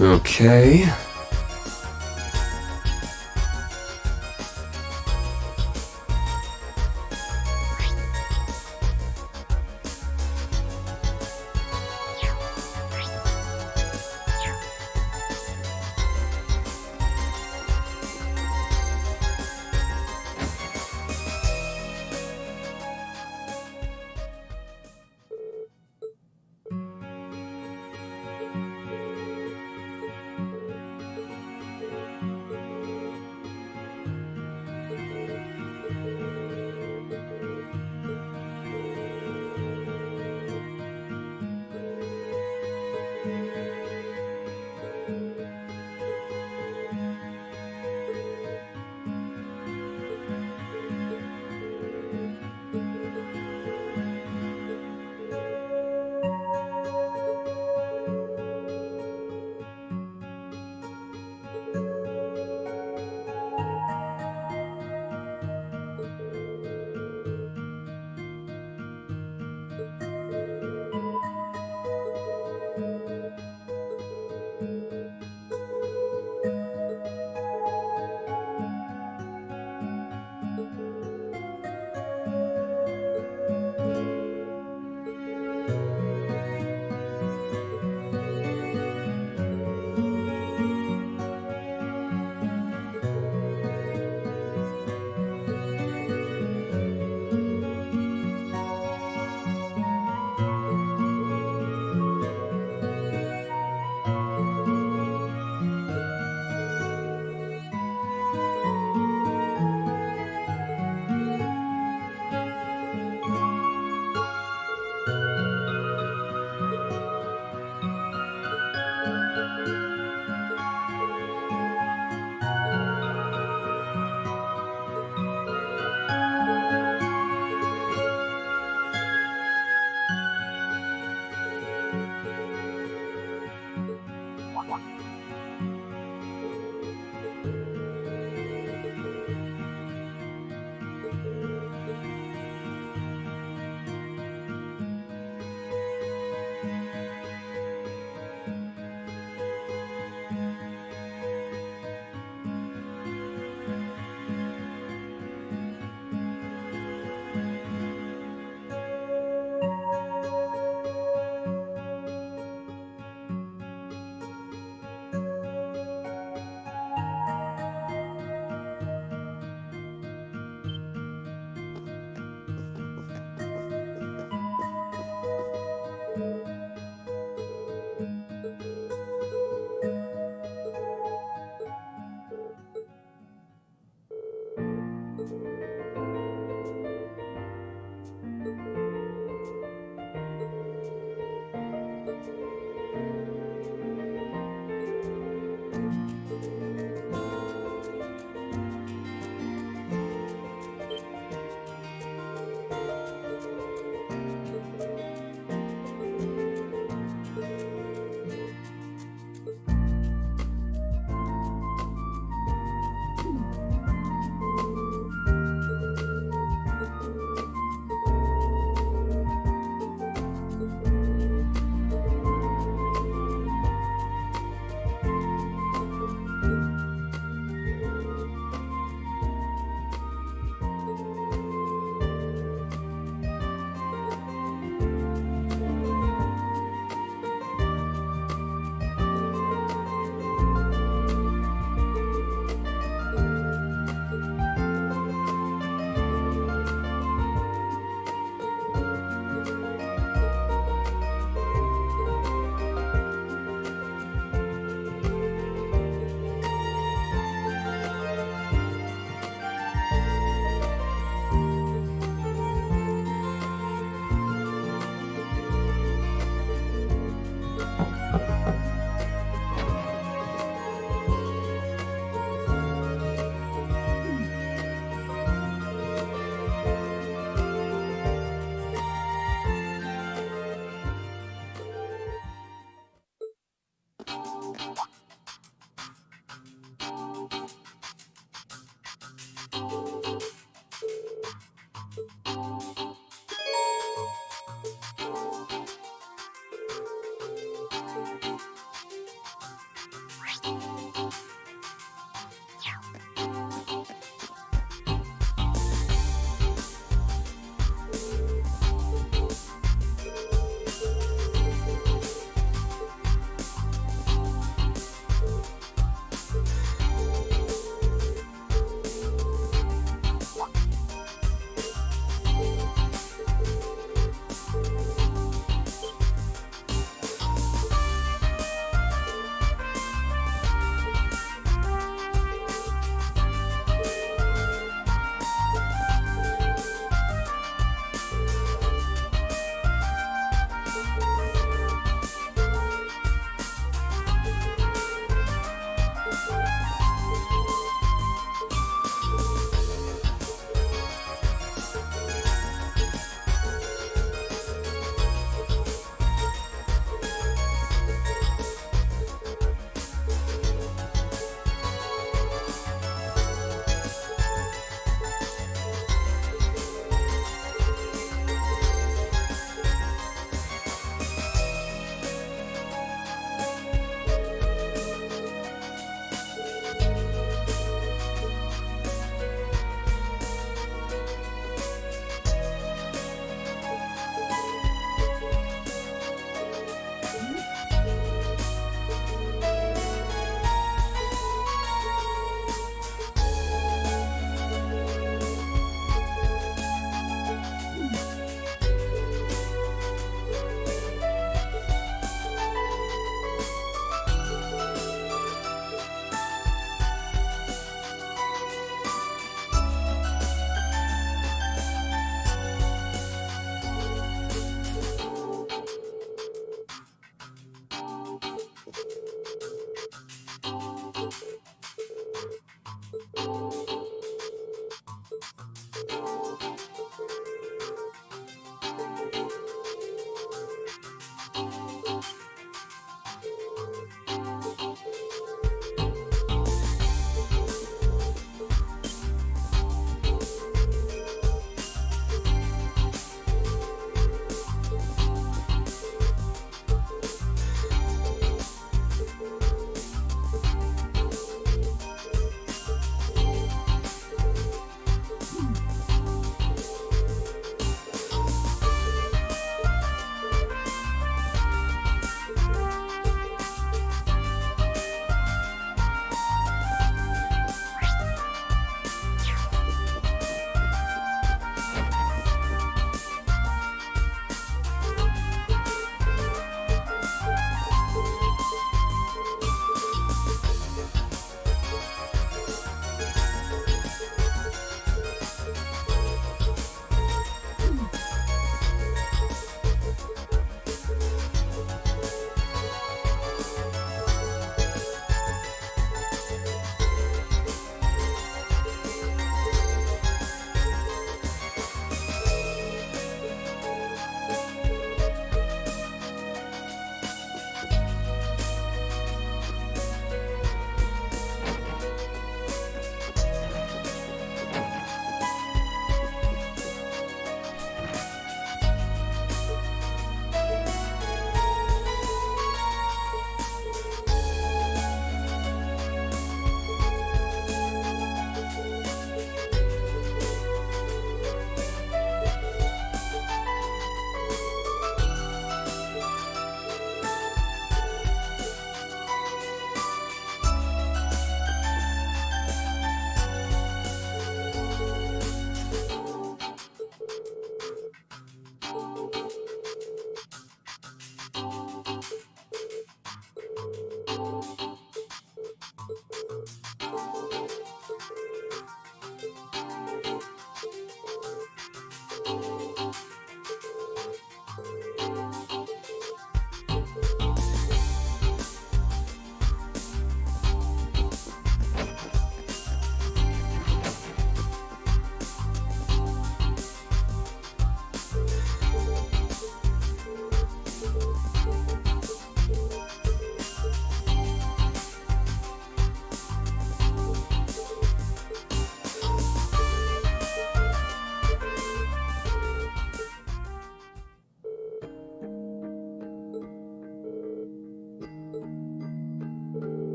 Okay.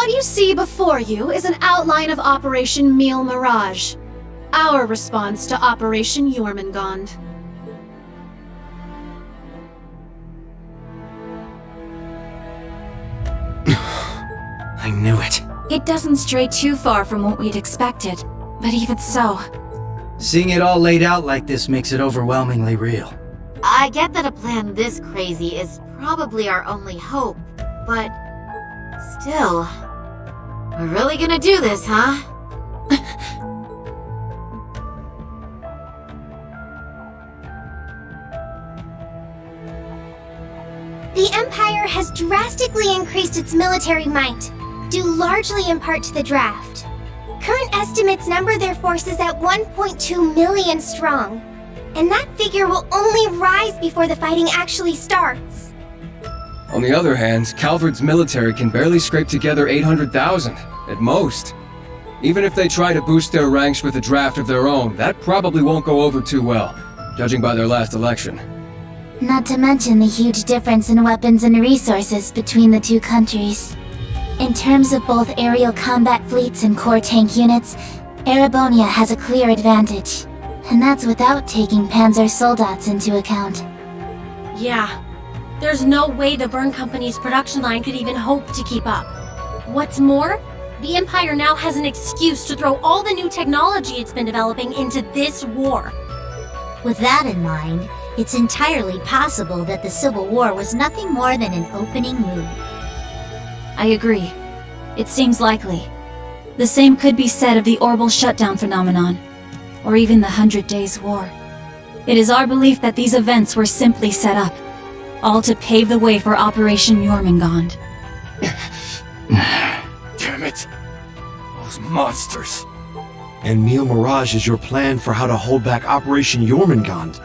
What you see before you is an outline of Operation Meal Mirage, our response to Operation Jormungand. I knew it. It doesn't stray too far from what we'd expected, but even so... Seeing it all laid out like this makes it overwhelmingly real. I get that a plan this crazy is probably our only hope, but still, we're really gonna do this, huh? The Empire has drastically increased its military might, due largely in part to the draft. Current estimates number their forces at 1.2 million strong, and that figure will only rise before the fighting actually starts. On the other hand, Calvard's military can barely scrape together 800,000, at most. Even if they try to boost their ranks with a draft of their own, that probably won't go over too well, judging by their last election. Not to mention the huge difference in weapons and resources between the two countries. In terms of both aerial combat fleets and core tank units, Erebonia has a clear advantage. And that's without taking Panzer Soldats into account. Yeah. There's no way the Verne Company's production line could even hope to keep up. What's more, the Empire now has an excuse to throw all the new technology it's been developing into this war. With that in mind, it's entirely possible that the Civil War was nothing more than an opening move. I agree. It seems likely. The same could be said of the Orbital Shutdown phenomenon, or even the 100 Days War. It is our belief that these events were simply set up, all to pave the way for Operation Jormungand. Damn it. Those monsters. And Meal Mirage is your plan for how to hold back Operation Jormungand.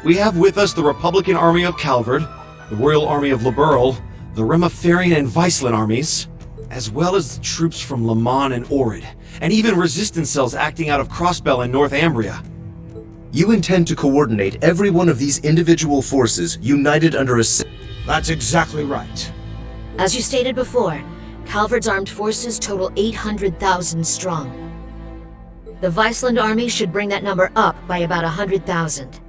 We have with us the Republican Army of Calvard, the Royal Army of Liberl, the Remafarian and Viceland armies, as well as the troops from Le Mans and Orid, and even resistance cells acting out of Crossbell in Northumbria. You intend to coordinate every one of these individual forces united under a... That's exactly right. As you stated before, Calvard's armed forces total 800,000 strong. The Viceland army should bring that number up by about 100,000.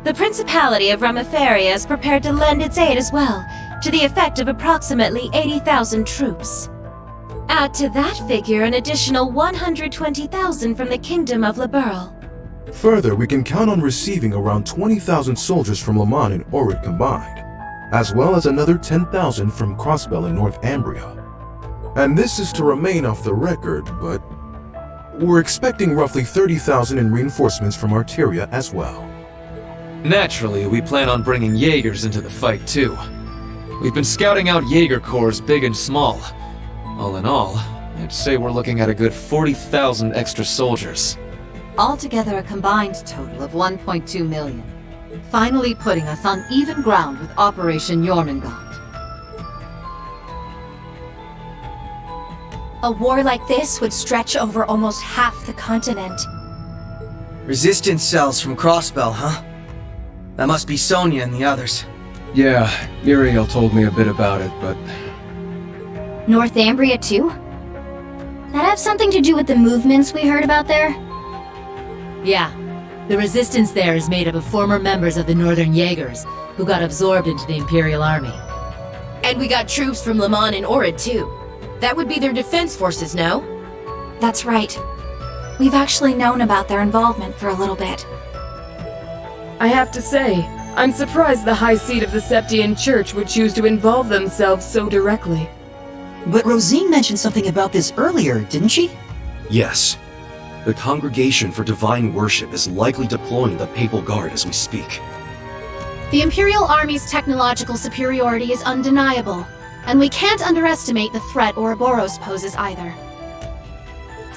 The Principality of Ramafaria is prepared to lend its aid as well, to the effect of approximately 80,000 troops. Add to that figure an additional 120,000 from the Kingdom of Liberl. Further, we can count on receiving around 20,000 soldiers from Le Mans and Orid combined, as well as another 10,000 from Crossbell in Northumbria. And this is to remain off the record, but we're expecting roughly 30,000 in reinforcements from Arteria as well. Naturally, we plan on bringing Jaegers into the fight too. We've been scouting out Jaeger corps big and small. All in all, I'd say we're looking at a good 40,000 extra soldiers. Altogether a combined total of 1.2 million, finally putting us on even ground with Operation Jormungand. A war like this would stretch over almost half the continent. Resistance cells from Crossbell, huh? That must be Sonia and the others. Yeah, Muriel told me a bit about it, but... Northumbria too? That have something to do with the movements we heard about there? Yeah. The resistance there is made up of former members of the Northern Jaegers, who got absorbed into the Imperial Army. And we got troops from Le Mans and Orid too. That would be their defense forces, no? That's right. We've actually known about their involvement for a little bit. I have to say, I'm surprised the High Seat of the Septian Church would choose to involve themselves so directly. But Rosine mentioned something about this earlier, didn't she? Yes. The Congregation for Divine Worship is likely deploying the Papal Guard as we speak. The Imperial Army's technological superiority is undeniable, and we can't underestimate the threat Ouroboros poses either.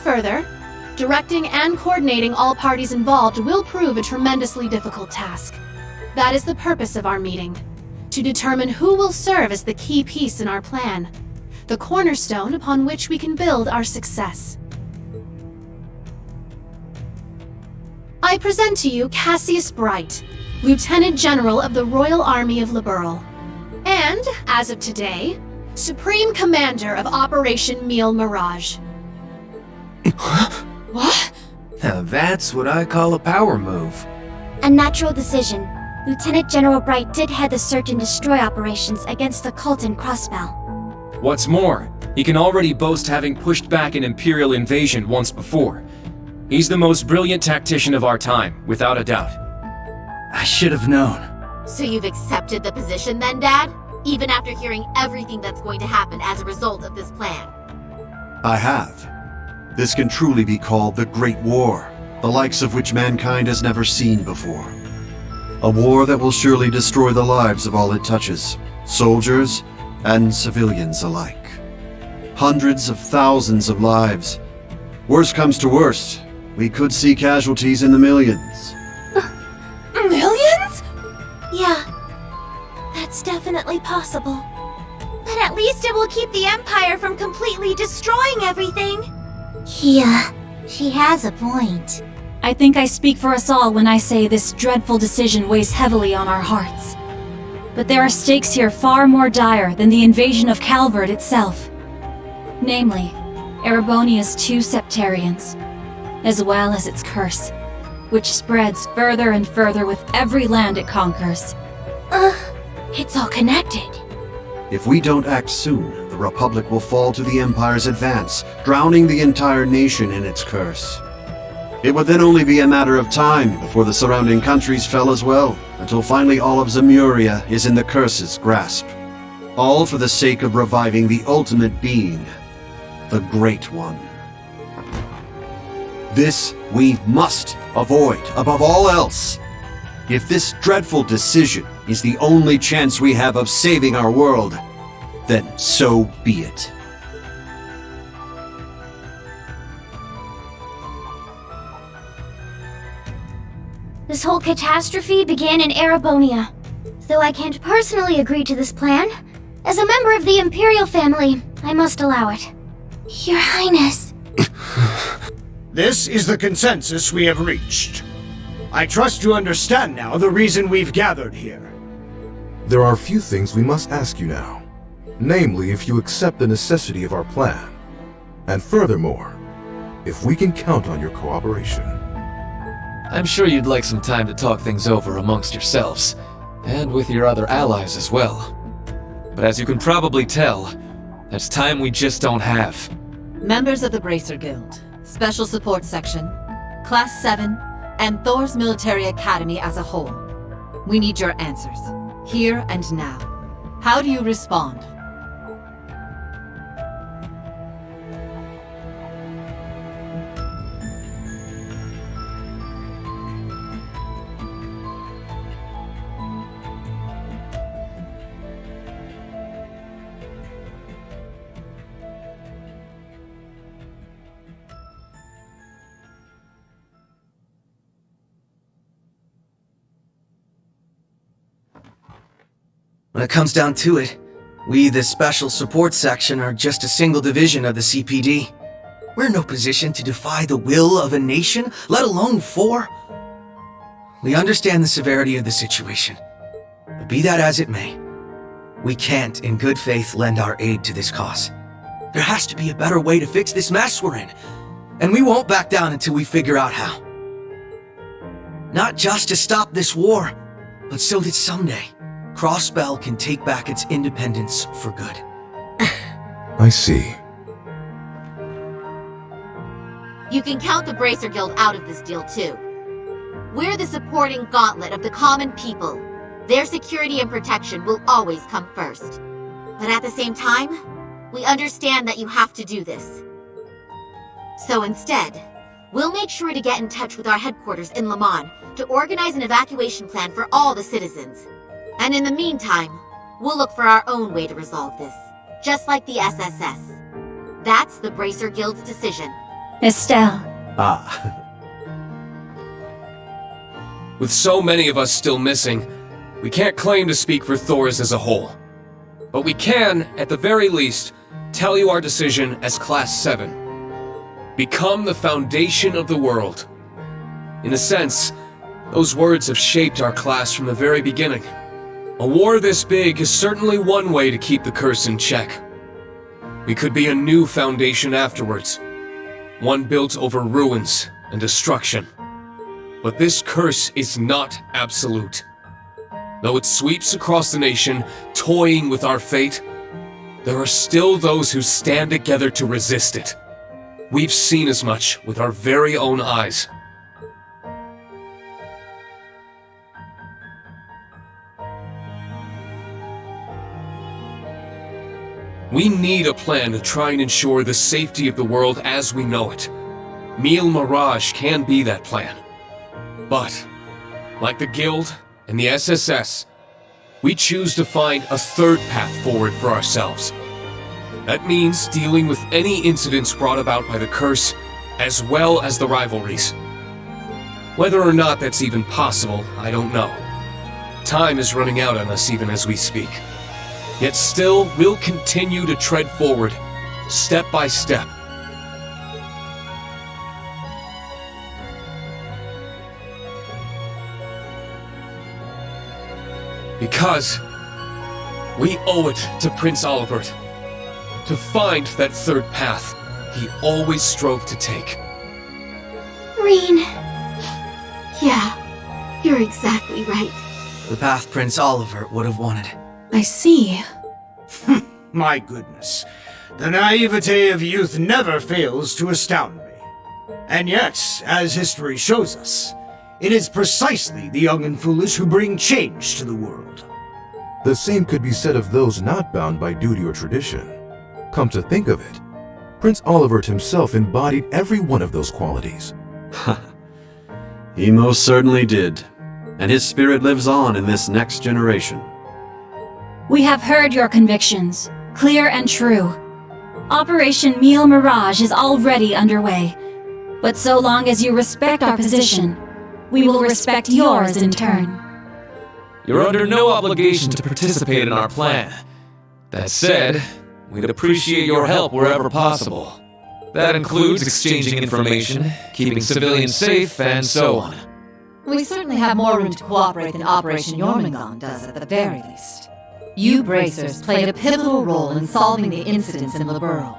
Further, directing and coordinating all parties involved will prove a tremendously difficult task. That is the purpose of our meeting, to determine who will serve as the key piece in our plan, the cornerstone upon which we can build our success. I present to you Cassius Bright, Lieutenant General of the Royal Army of Liberl. And, as of today, Supreme Commander of Operation Meal Mirage. What? Now that's what I call a power move. A natural decision. Lieutenant General Bright did head the search and destroy operations against the cult in Crossbell. What's more, he can already boast having pushed back an Imperial invasion once before. He's the most brilliant tactician of our time, without a doubt. I should have known. So you've accepted the position then, Dad? Even after hearing everything that's going to happen as a result of this plan? I have. This can truly be called the Great War, the likes of which mankind has never seen before. A war that will surely destroy the lives of all it touches, soldiers and civilians alike. Hundreds of thousands of lives. Worst comes to worst, we could see casualties in the millions. Millions? Yeah, that's definitely possible. But at least it will keep the Empire from completely destroying everything. Yeah, she has a point. I think I speak for us all when I say this dreadful decision weighs heavily on our hearts. But there are stakes here far more dire than the invasion of Calvard itself. Namely, Erebonia's 2 Septarians, as well as its curse, which spreads further and further with every land it conquers. It's all connected. If we don't act soon, the Republic will fall to the Empire's advance, drowning the entire nation in its curse. It would then only be a matter of time before the surrounding countries fell as well, until finally all of Zemuria is in the curse's grasp. All for the sake of reviving the ultimate being, the Great One. This we must avoid above all else. If this dreadful decision is the only chance we have of saving our world, then so be it. This whole catastrophe began in Erebonia. Though I can't personally agree to this plan, as a member of the Imperial family, I must allow it. Your Highness. This is the consensus we have reached. I trust you understand now the reason we've gathered here. There are a few things we must ask you now. Namely, if you accept the necessity of our plan. And furthermore, if we can count on your cooperation. I'm sure you'd like some time to talk things over amongst yourselves, and with your other allies as well. But as you can probably tell, that's time we just don't have. Members of the Bracer Guild, Special Support Section, Class 7, and Thor's Military Academy as a whole. We need your answers, here and now. How do you respond? When it comes down to it, we, the Special Support Section, are just a single division of the CPD. We're in no position to defy the will of a nation, let alone 4. We understand the severity of the situation, but be that as it may, we can't, in good faith, lend our aid to this cause. There has to be a better way to fix this mess we're in, and we won't back down until we figure out how. Not just to stop this war, but so that someday, Crossbell can take back its independence for good. I see. You can count the Bracer Guild out of this deal too. We're the supporting gauntlet of the common people. Their security and protection will always come first. But at the same time, we understand that you have to do this. So instead, we'll make sure to get in touch with our headquarters in Lamon to organize an evacuation plan for all the citizens. And in the meantime, we'll look for our own way to resolve this, just like the SSS. That's the Bracer Guild's decision. Estelle. With so many of us still missing, we can't claim to speak for Thors as a whole. But we can, at the very least, tell you our decision as Class 7. Become the foundation of the world. In a sense, those words have shaped our class from the very beginning. A war this big is certainly one way to keep the curse in check. We could be a new foundation afterwards. One built over ruins and destruction. But this curse is not absolute. Though it sweeps across the nation, toying with our fate, there are still those who stand together to resist it. We've seen as much with our very own eyes. We need a plan to try and ensure the safety of the world as we know it. Mille Mirage can be that plan. But, like the Guild and the SSS, we choose to find a third path forward for ourselves. That means dealing with any incidents brought about by the curse, as well as the rivalries. Whether or not that's even possible, I don't know. Time is running out on us even as we speak. Yet still, we'll continue to tread forward, step by step. Because we owe it to Prince Olivert to find that third path he always strove to take. Rean. Yeah, you're exactly right. The path Prince Olivert would have wanted. I see. My goodness. The naivete of youth never fails to astound me. And yet, as history shows us, it is precisely the young and foolish who bring change to the world. The same could be said of those not bound by duty or tradition. Come to think of it, Prince Olivert himself embodied every one of those qualities. He most certainly did, and his spirit lives on in this next generation. We have heard your convictions, clear and true. Operation Mille Mirage is already underway, but so long as you respect our position, we will respect yours in turn. You're under no obligation to participate in our plan. That said, we'd appreciate your help wherever possible. That includes exchanging information, keeping civilians safe, and so on. We certainly have more room to cooperate than Operation Jormungand does at the very least. You Bracers played a pivotal role in solving the incidents in Liberl,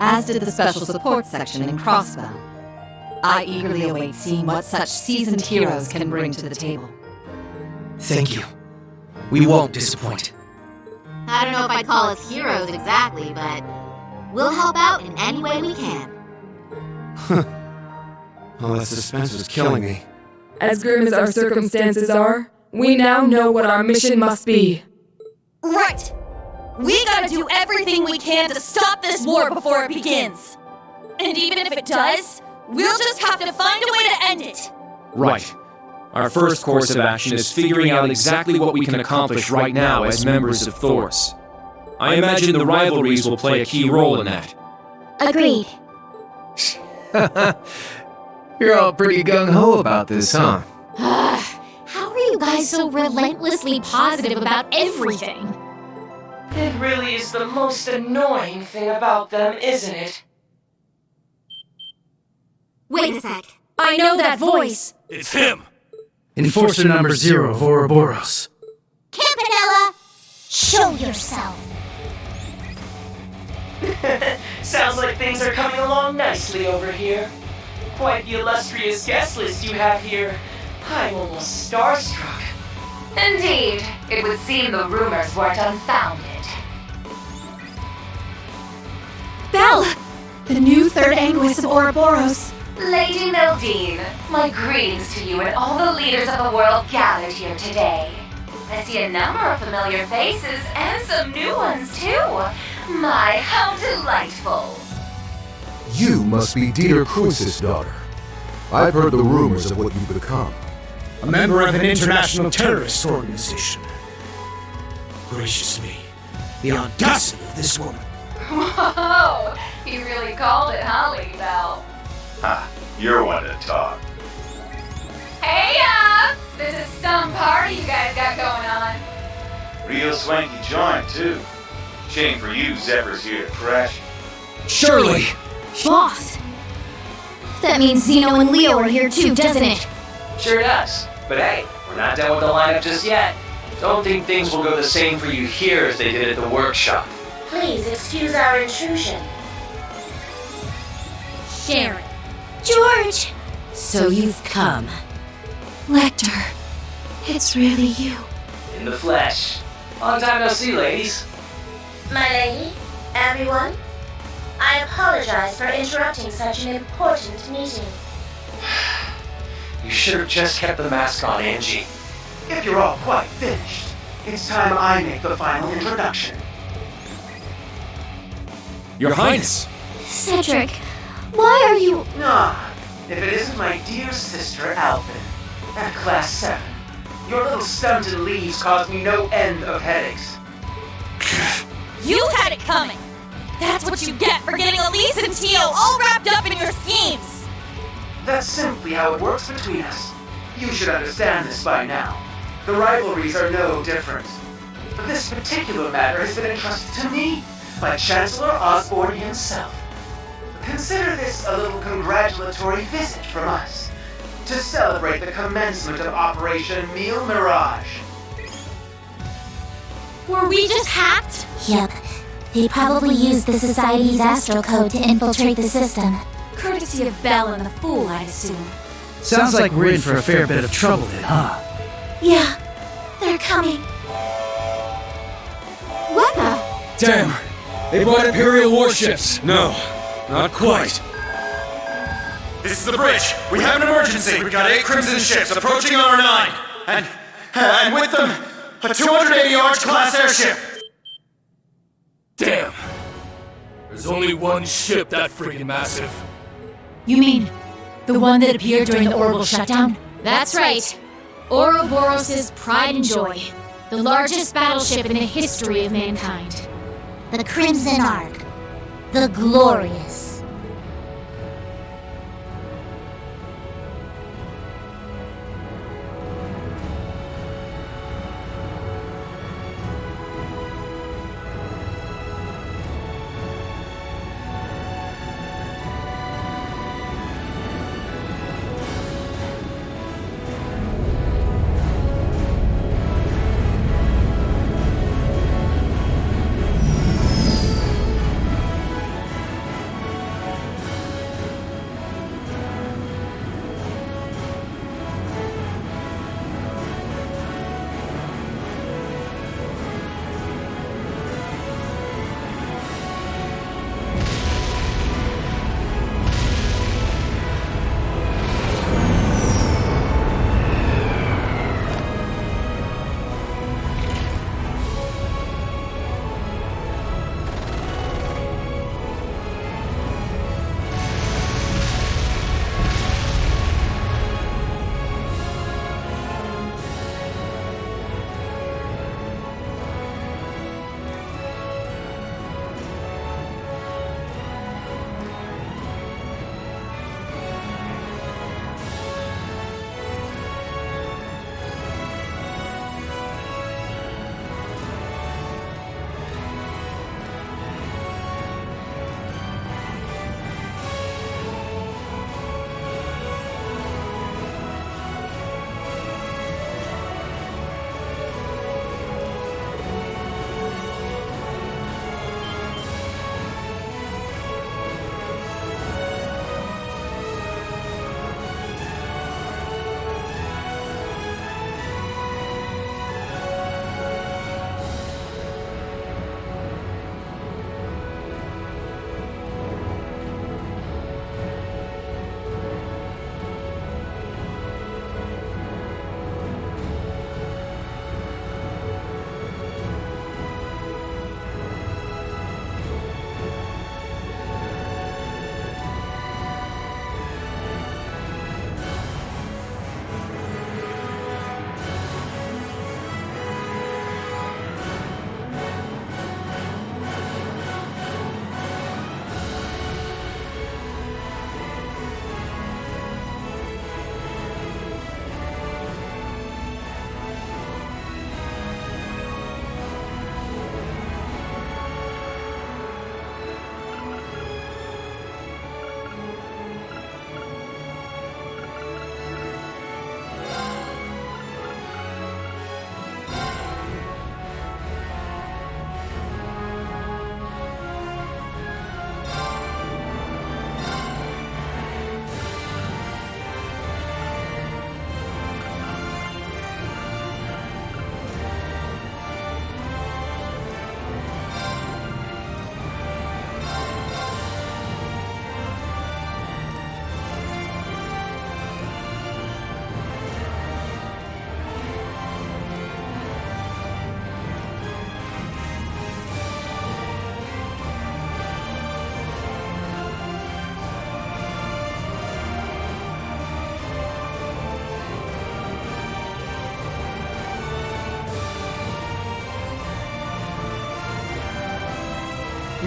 as did the Special Support Section in Crossbell. I eagerly await seeing what such seasoned heroes can bring to the table. Thank you. We won't disappoint. I don't know if I'd call us heroes exactly, but we'll help out in any way we can. Oh, that suspense was killing me. As grim as our circumstances are, we now know what our mission must be. Right! We gotta do everything we can to stop this war before it begins! And even if it does, we'll just have to find a way to end it! Right. Our first course of action is figuring out exactly what we can accomplish right now as members of Thors. I imagine the rivalries will play a key role in that. Agreed. You're all pretty gung-ho about this, huh? How are you guys so relentlessly positive about everything? It really is the most annoying thing about them, isn't it? Wait a sec. I know that voice! It's him! Enforcer number 0 of Ouroboros. Campanella, show yourself. Sounds like things are coming along nicely over here. Quite the illustrious guest list you have here. I'm almost starstruck. Indeed, it would seem the rumors weren't unfounded. Belle! The new third Anguis of Ouroboros. Lady Mildine, my greetings to you and all the leaders of the world gathered here today. I see a number of familiar faces and some new ones too. My, how delightful. You must be Dieter Kruis's daughter. I've heard the rumors of what you've become. A member of an international terrorist organization. Gracious me, the audacity of this woman. Whoa, you really called it, huh, Lady Belle? Ha, you're one to talk. Hey, this is some party you guys got going on. Real swanky joint, too. Shame for you, Zephyr's here to crash. Shirley! Boss! That means Zeno and Leo are here too, doesn't it? Sure does. But hey, we're not done with the lineup just yet. Don't think things will go the same for you here as they did at the workshop. Please excuse our intrusion. Sharon. George! So you've come. Lecter, it's really you. In the flesh. Long time no see, ladies. My lady, everyone, I apologize for interrupting such an important meeting. You should have just kept the mask on, Angie. If you're all quite finished, it's time I make the final introduction. Your Highness! Cedric, why are you... If it isn't my dear sister, Alvin, at Class 7. Your little stunted leaves caused me no end of headaches. You had it coming! That's what you get for getting Elise and Tio all wrapped up in your schemes! That's simply how it works between us. You should understand this by now. The rivalries are no different. But this particular matter has been entrusted to me by Chancellor Osborne himself. Consider this a little congratulatory visit from us to celebrate the commencement of Operation Meal Mirage. Were we just hacked? Yep. They probably used the Society's astral code to infiltrate the system. Courtesy of Belle and the Fool, I'd assume. Sounds like we're in for a fair bit of trouble then, huh? Yeah, they're coming. What the? Damn! They brought Imperial warships! No, not quite. This is the bridge. We have an emergency. We've got 8 Crimson ships approaching R9. And with them, a 280 Arch-class airship. Damn. There's only one ship that friggin' massive. You mean the one that appeared during the orbital shutdown? That's right. Ouroboros' pride and joy. The largest battleship in the history of mankind. The Crimson Ark. The Glorious.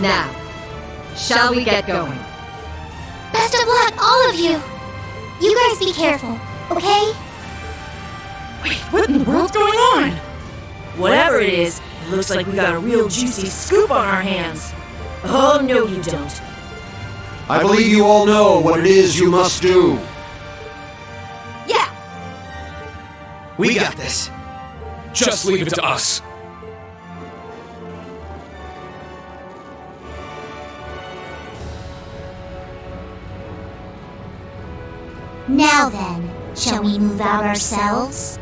Now, shall we get going? Best of luck, all of you! You guys be careful, okay? Wait, what in the world's going on? Whatever it is, it looks like we got a real juicy scoop on our hands. Oh, no you don't. I believe you all know what it is you must do. Yeah! We got this. Just leave it to us. Now then, shall we move out ourselves?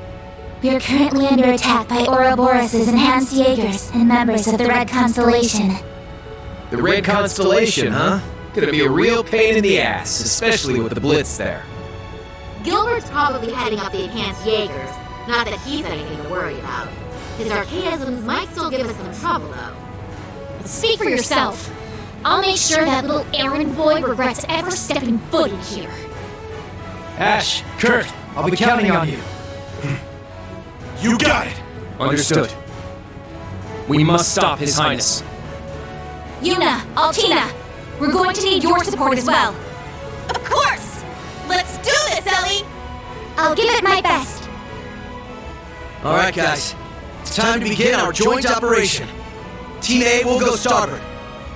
We are currently under attack by Ouroboros' enhanced Jaegers and members of the Red Constellation. The Red Constellation, huh? Gonna be a real pain in the ass, especially with the Blitz there. Gilbert's probably heading up the enhanced Jaegers. Not that he's anything to worry about. His archaisms might still give us some trouble, though. Speak for yourself. I'll make sure that little errand boy regrets ever stepping foot in here. Ash, Kurt, I'll be counting on you. You got it! Understood. We must stop His Highness. Yuna, Altina, we're going to need your support as well. Of course! Let's do this, Ellie! I'll give it my best. Alright, guys. It's time to begin our joint operation. Team A will go starboard.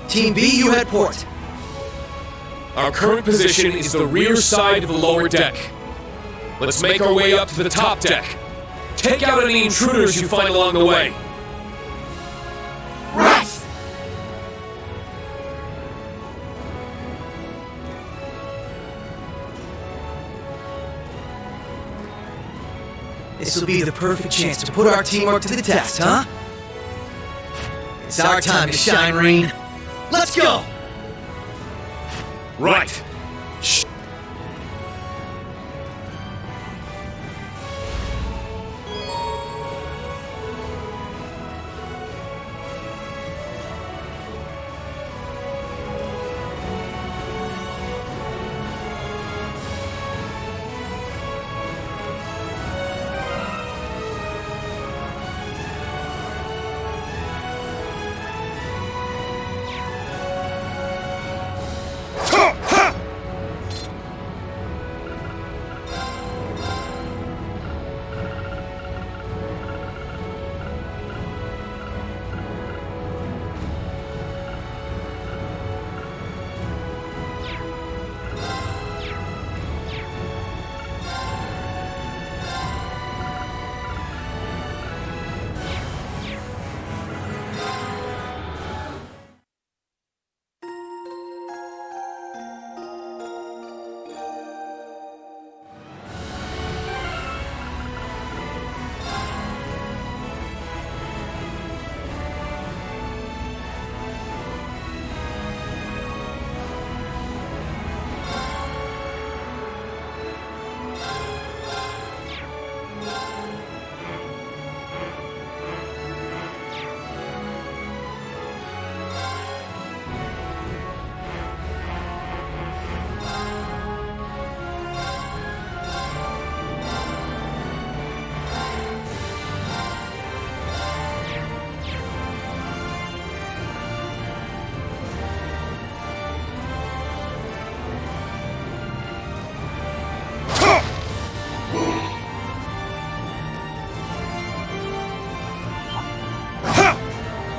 Team B, you head port. Our current position is the rear side of the lower deck. Let's make our way up to the top deck. Take out any intruders you find along the way. Right! This will be the perfect chance to put our teamwork to the test, huh? It's our time to shine, Rain. Let's go! Right. Shh.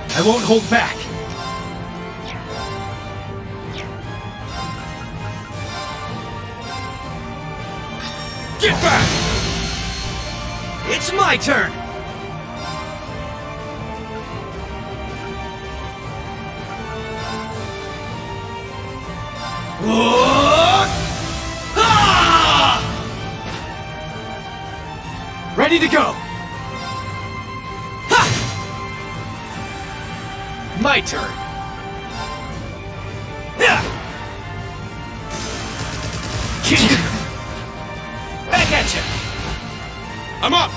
I won't hold back. Get back! It's my turn! Ready to go! Ha! My turn! Back at you! I'm up!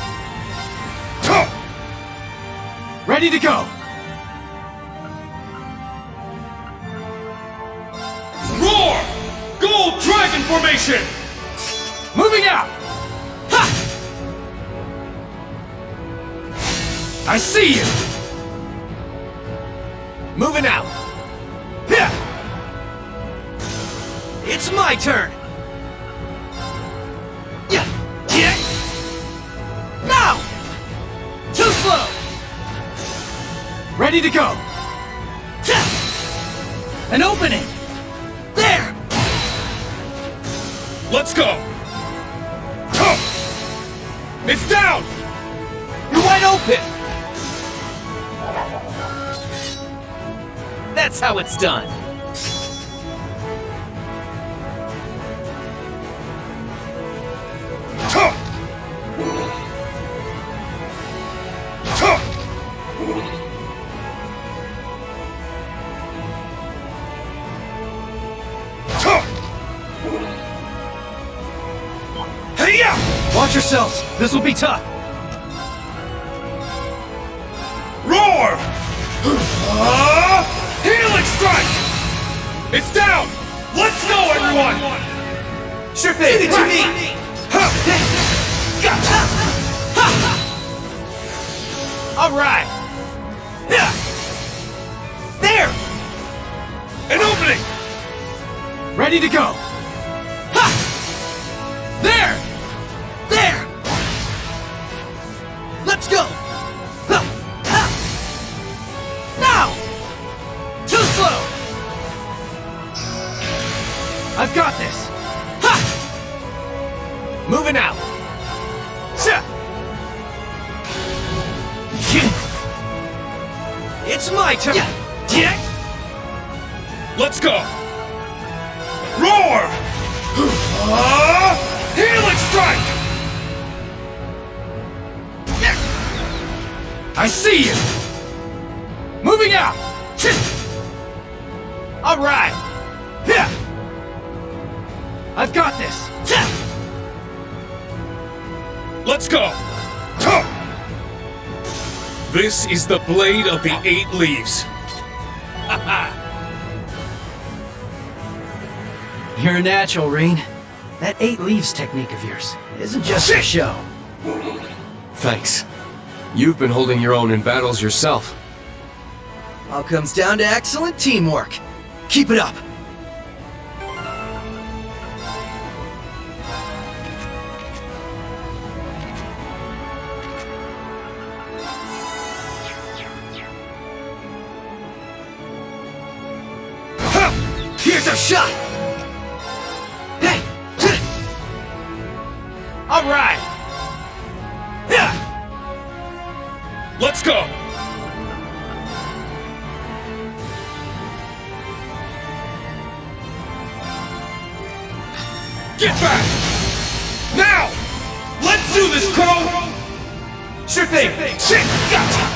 Ready to go! Roar! Gold Dragon Formation! Moving out! Ha! I see you! Moving out! It's my turn! Yeah! Yeah! Now! Too slow! Ready to go! An opening! There! Let's go! It's down! You're wide open! That's how it's done! Watch yourselves! This will be tough! Roar! Helix strike! It's down! Let's go, everyone! Sure thing! Give it to me! Gotcha! Alright! There! An opening! Ready to go! There! There! Let's go! Now! Too slow! I've got this! Moving out! It's my turn! Let's go! Roar! Helix strike! I see you! Moving out! Alright! I've got this! Let's go! This is the blade of the 8 leaves. You're a natural, Rain. That 8 leaves technique of yours isn't just a show. Thanks. You've been holding your own in battles yourself. All comes down to excellent teamwork. Keep it up. Here's a shot! Hey! Alright! Let's go! Get back! Now! Let's do this, Crow! Sure thing! Shit! Gotcha!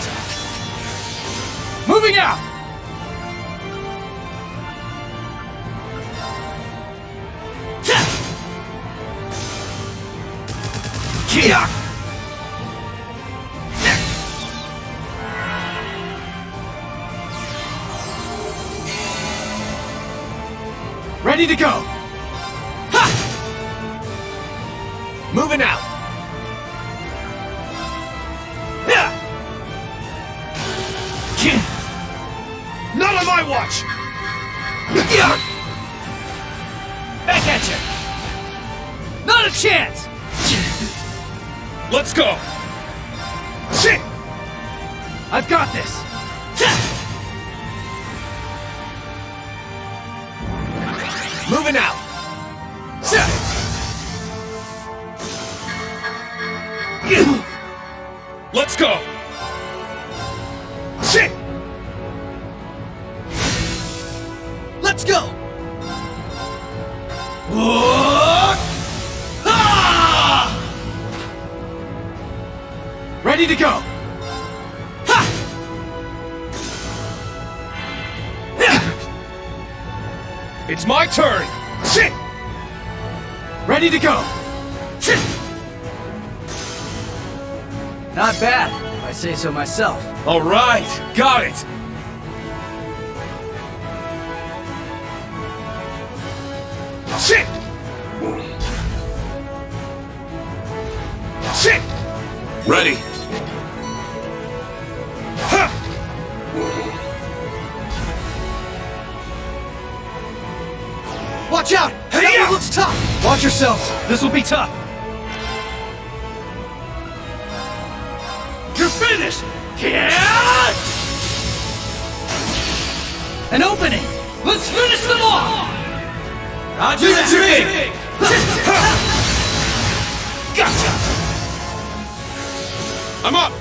Moving out! Kia! Ready to go! Ha! Moving out! Yeah! Not on my watch! Yeah! Back at you! Not a chance! Let's go! Shit! I've got this! Moving out! Let's go! Shit! Let's go! Ready to go! Ha! It's my turn! Shit! Ready to go! Shit! Not bad, if I say so myself. Alright, got it! Shit! Shit! Ready! Ha! Watch out! Hey! It looks tough! Watch yourselves. This will be tough. You're finished! Yeah! An opening! Let's finish them off! Roger that! Gotcha! I'm up!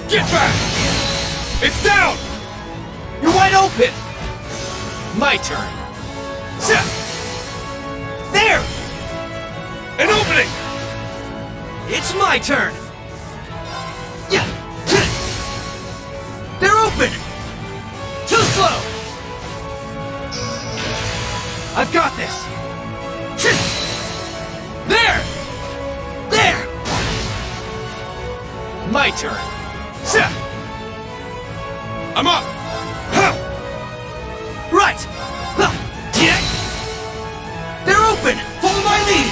Get back! It's down! You're wide open! My turn. There! An opening! It's my turn! Yeah! They're open! Too slow! I've got this! There! There! My turn. I'm up! Right! They're open! Follow my lead!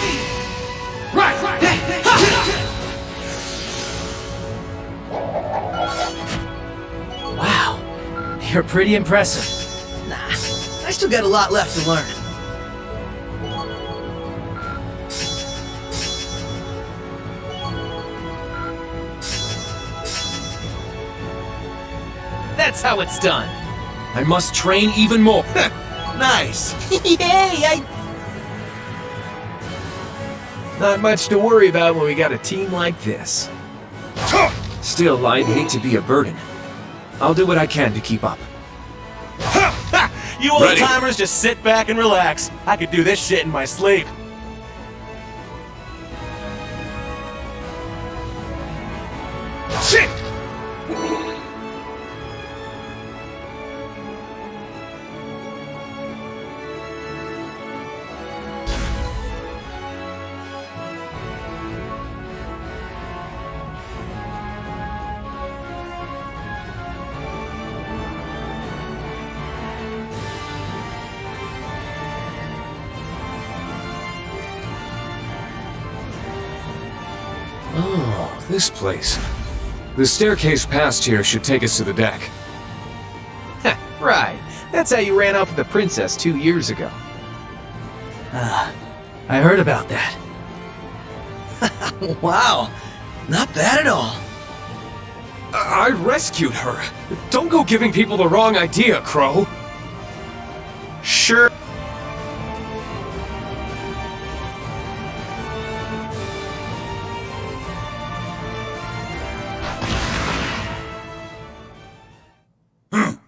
Right! Wow, you're pretty impressive. Nah, I still got a lot left to learn. That's how it's done. I must train even more. Nice! Yay! Not much to worry about when we got a team like this. Still, I'd hate to be a burden. I'll do what I can to keep up. You old-timers just sit back and relax. I could do this shit in my sleep. Shit! Oh, this place. The staircase past here should take us to the deck. Right. That's how you ran off with the princess 2 years ago. I heard about that. Wow, not bad at all. I rescued her. Don't go giving people the wrong idea, Crow. Sure.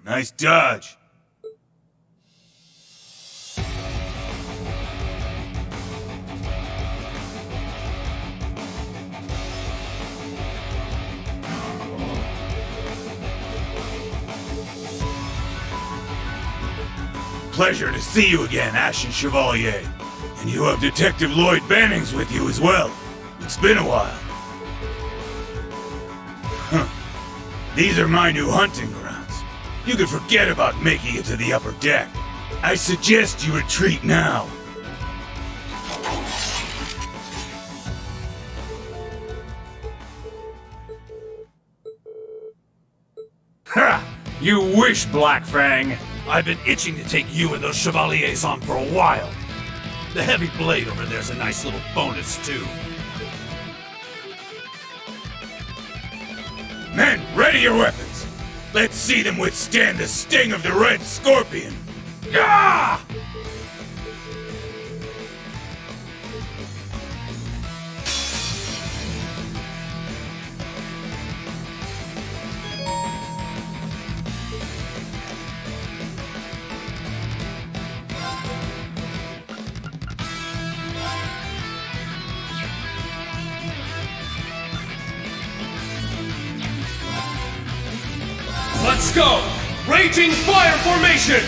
Nice dodge. Pleasure to see you again, Ashen Chevalier. And you have Detective Lloyd Bannings with you as well. It's been a while. These are my new hunting grounds. You can forget about making it to the upper deck. I suggest you retreat now. Ha! You wish, Black Fang. I've been itching to take you and those Chevaliers on for a while. The heavy blade over there's a nice little bonus, too. Men, ready your weapons. Let's see them withstand the sting of the Red Scorpion. Gah! Let's go! Raging Fire Formation!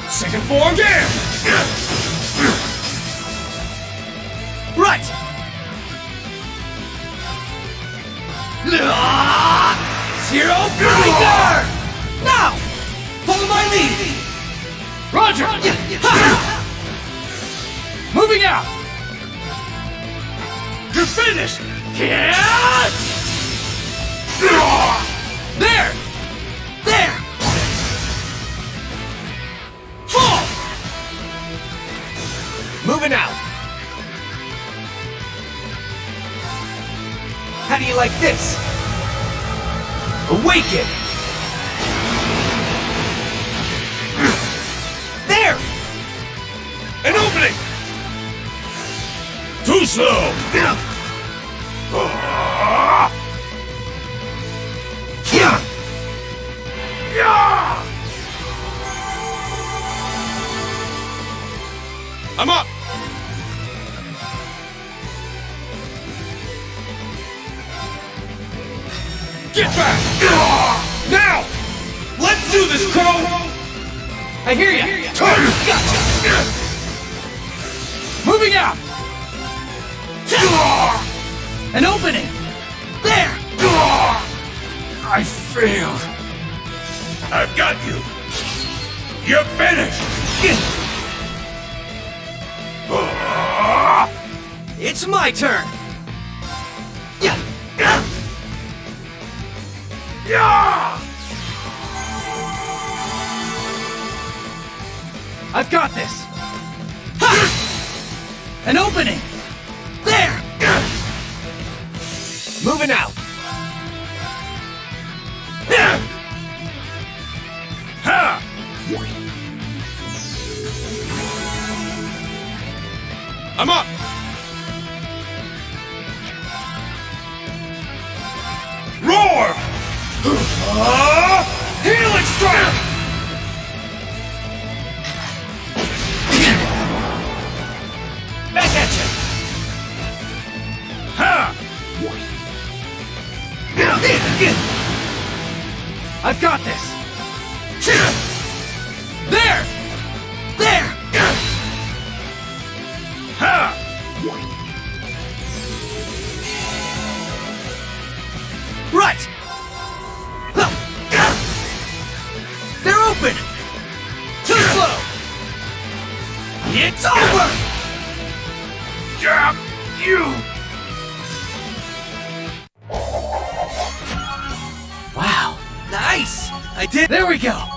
Second form, jam! Right! Zero Freezer! Now! Follow my lead! Roger! Moving out! You're finished! Yeah! There! There! Fall! Moving out. How do you like this? Awaken! There! An opening! Too slow! I'm up! Get back! Now! Let's do this, Crow! I hear ya! Gotcha! Moving out! An opening! There! I failed. I've got you! You're finished! It's my turn! Yeah! I've got this! Ha! An opening! There! Moving out. Ha! I'm up! Roar! Healing strike! Back at you! Ha! I've got this! There! There! Ha! Right! They're open! Too slow! It's over! Jump! You! Wow! Nice! I did. There we go!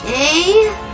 Okay.